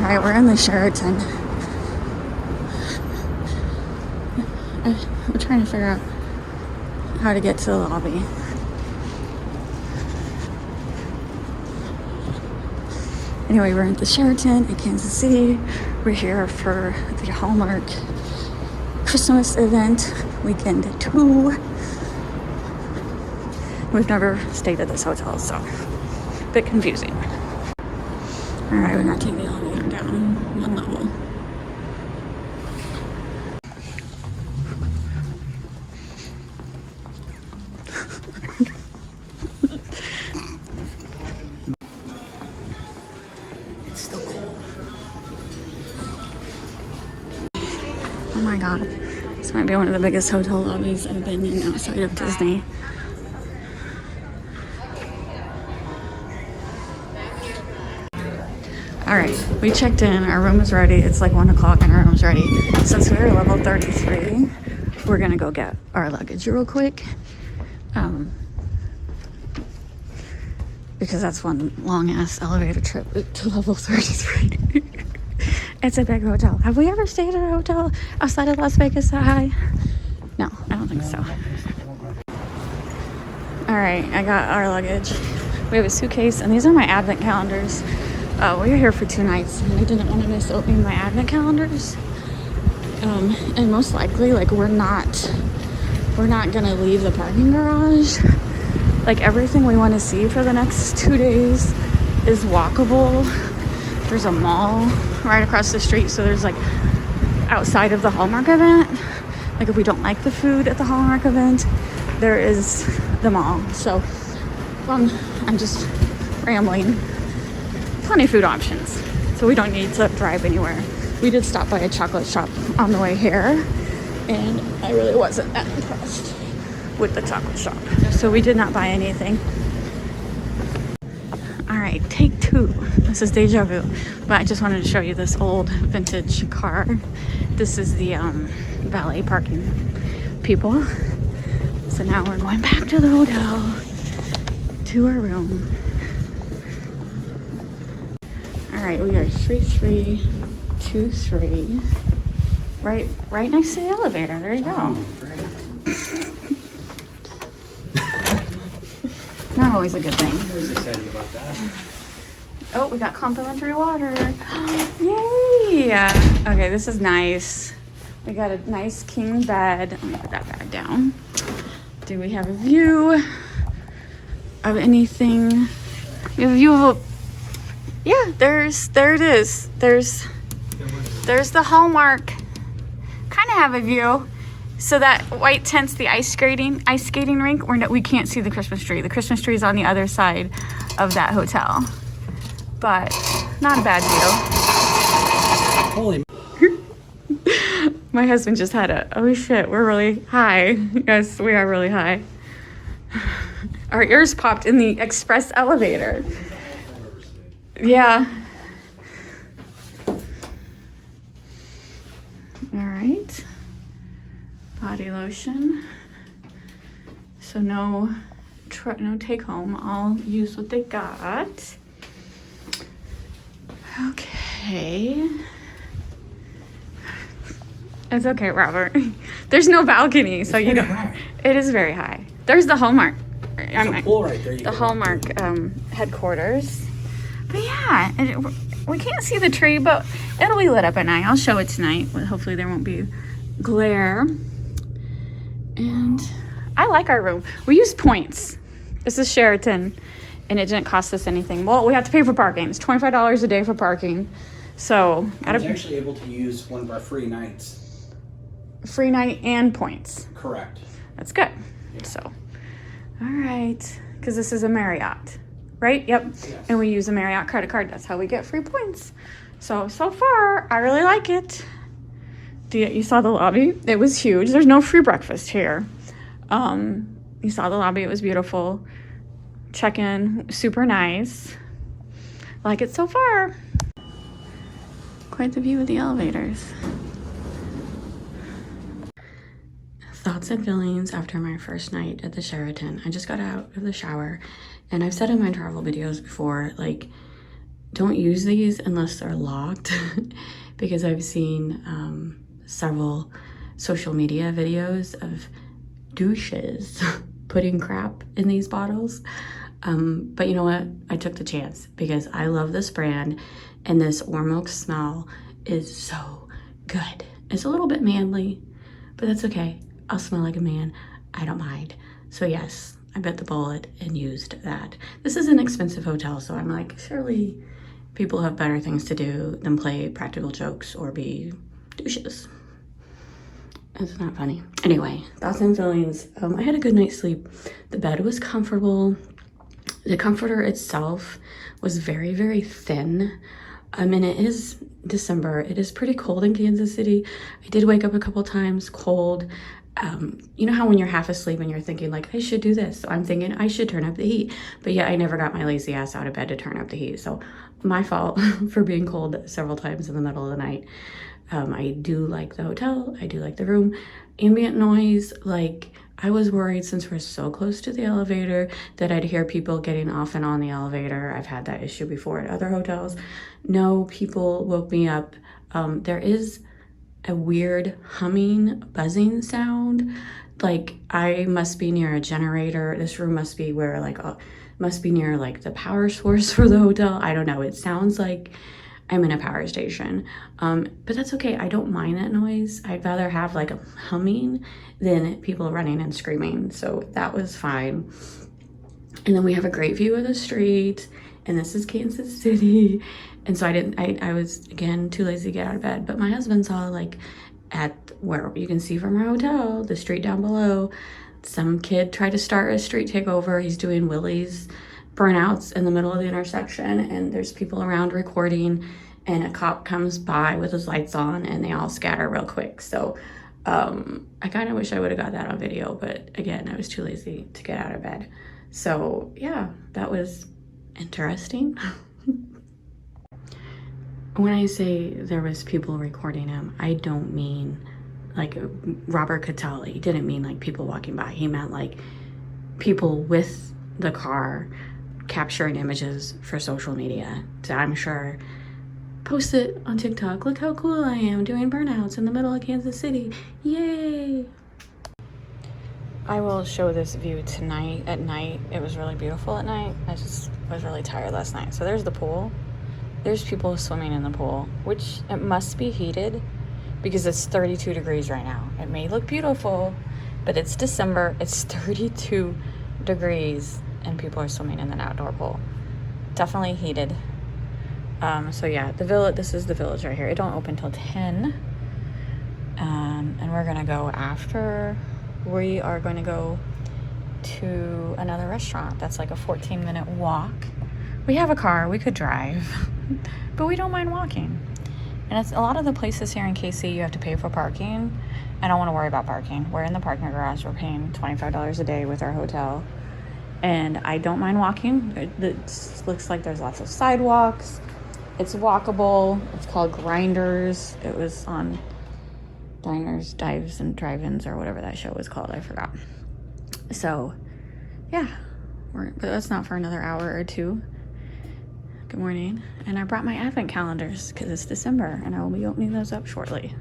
Alright, we're in the Sheraton. We're trying to figure out how to get to the lobby. Anyway, we're at the Sheraton in Kansas City. We're here for the Hallmark Christmas event, weekend 2. We've never stayed at this hotel, so a bit confusing. Alright, we're gonna take the elevator down one level. It's still cold. Oh my god. This might be one of the biggest hotel lobbies I've been in outside of Disney. Alright, we checked in, our room is ready. It's like 1 o'clock and our room's ready. Since we're level 33, we're gonna go get our luggage real quick. Because that's one long ass elevator trip to level 33. It's a big hotel. Have we ever stayed at a hotel outside of Las Vegas that high? No, I don't think so. Alright, I got our luggage. We have a suitcase, and these are my advent calendars. We were here for 2 nights, and I didn't want to miss opening my advent calendars. And most likely, like, we're not gonna leave the parking garage. Like, everything we want to see for the next 2 days is walkable. There's a mall right across the street, so there's like outside of the Hallmark event, like if we don't like the food at the Hallmark event, there is the mall. So I'm just rambling. Plenty of food options, so we don't need to drive anywhere. We did stop by a chocolate shop on the way here, and I really wasn't that impressed with the chocolate shop, so we did not buy anything. All right, take 2. This is deja vu, but I just wanted to show you this old vintage car. This is the valet parking people. So now we're going back to the hotel, to our room. All right, we are 3323, right next to the elevator. There you go. Not always a good thing. Who's excited about that? Oh, we got complimentary water. Yay! Okay, this is nice. We got a nice king bed. Let me put that bag down. Do we have a view of anything? We have a view of yeah, there it is. There's the Hallmark. Kind of have a view. So that white tent's the ice skating rink. We can't see the Christmas tree. The Christmas tree is on the other side of that hotel. But not a bad view. Holy. My husband just had oh shit, we're really high. Yes, we are really high. Our ears popped in the express elevator. Yeah. All right. Body lotion. So no take home. I'll use what they got. Okay. It's okay, Robert. There's no balcony, so you don't. High. It is very high. There's the Hallmark. There's a pool right there. The Hallmark headquarters. But yeah, we can't see the tree, but it'll be lit up at night. I'll show it tonight. Hopefully there won't be glare. And I like our room. We use points. This is Sheraton, and it didn't cost us anything. Well, we have to pay for parking. It's $25 a day for parking. So I was actually able to use one of our free nights. Free night and points. Correct. That's good. Yeah. So, all right, because this is a Marriott, right? Yep. Yes. And we use a Marriott credit card. That's how we get free points. So far, I really like it. You saw the lobby. It was huge. There's no free breakfast here. You saw the lobby. It was beautiful. Check-in, super nice. Like it so far. Quite the view of the elevators. Thoughts and feelings after my first night at the Sheraton. I just got out of the shower, and I've said in my travel videos before, like, don't use these unless they're locked because I've seen several social media videos of douches putting crap in these bottles. But you know what? I took the chance because I love this brand and this warm milk smell is so good. It's a little bit manly, but that's okay. I'll smell like a man. I don't mind. So yes, I bit the bullet and used that. This is an expensive hotel, so I'm like, surely people have better things to do than play practical jokes or be douches. It's not funny. Anyway, thoughts and feelings. I had a good night's sleep. The bed was comfortable. The comforter itself was very, very thin. And it is December. It is pretty cold in Kansas City. I did wake up a couple times cold. You know how when you're half asleep and you're thinking like, I should do this. So I'm thinking I should turn up the heat. But yeah, I never got my lazy ass out of bed to turn up the heat. So my fault for being cold several times in the middle of the night. I do like the hotel. I do like the room. Ambient noise, like I was worried since we're so close to the elevator that I'd hear people getting off and on the elevator. I've had that issue before at other hotels. No, people woke me up. There is a weird humming, buzzing sound. Like I must be near a generator. This room must be where must be near like the power source for the hotel. I don't know. It sounds like I'm in a power station. But that's okay. I don't mind that noise. I'd rather have like a humming than people running and screaming. So that was fine. And then we have a great view of the street, and this is Kansas City. And so I was again too lazy to get out of bed, but my husband saw like at where you can see from our hotel, the street down below, some kid tried to start a street takeover. He's doing wheelies, burnouts in the middle of the intersection, and there's people around recording, and a cop comes by with his lights on and they all scatter real quick. So I kind of wish I would have got that on video, but again, I was too lazy to get out of bed. So yeah, that was interesting. When I say there was people recording him, I don't mean like Robert could tell. He didn't mean like people walking by. He meant like people with the car capturing images for social media. So I'm sure post it on TikTok. Look how cool I am doing burnouts in the middle of Kansas City. Yay! I will show this view tonight at night. It was really beautiful at night. I just was really tired last night. So there's the pool. There's people swimming in the pool, which it must be heated because it's 32 degrees right now. It may look beautiful, but it's December. It's 32 degrees and people are swimming in an outdoor pool. Definitely heated. So yeah, the village, this is the village right here. It don't open till 10. And we're gonna go after. We are going to go to another restaurant that's like a 14-minute walk. We have a car, we could drive, but we don't mind walking. And it's a lot of the places here in KC, you have to pay for parking. I don't want to worry about parking. We're in the parking garage. We're paying $25 a day with our hotel. And I don't mind walking. It looks like there's lots of sidewalks. It's walkable. It's called Grinders. It was on Diners, Dives, and Drive-Ins or whatever that show was called. I forgot. So, yeah. But that's not for another hour or two. Good morning. And I brought my advent calendars because it's December and I will be opening those up shortly.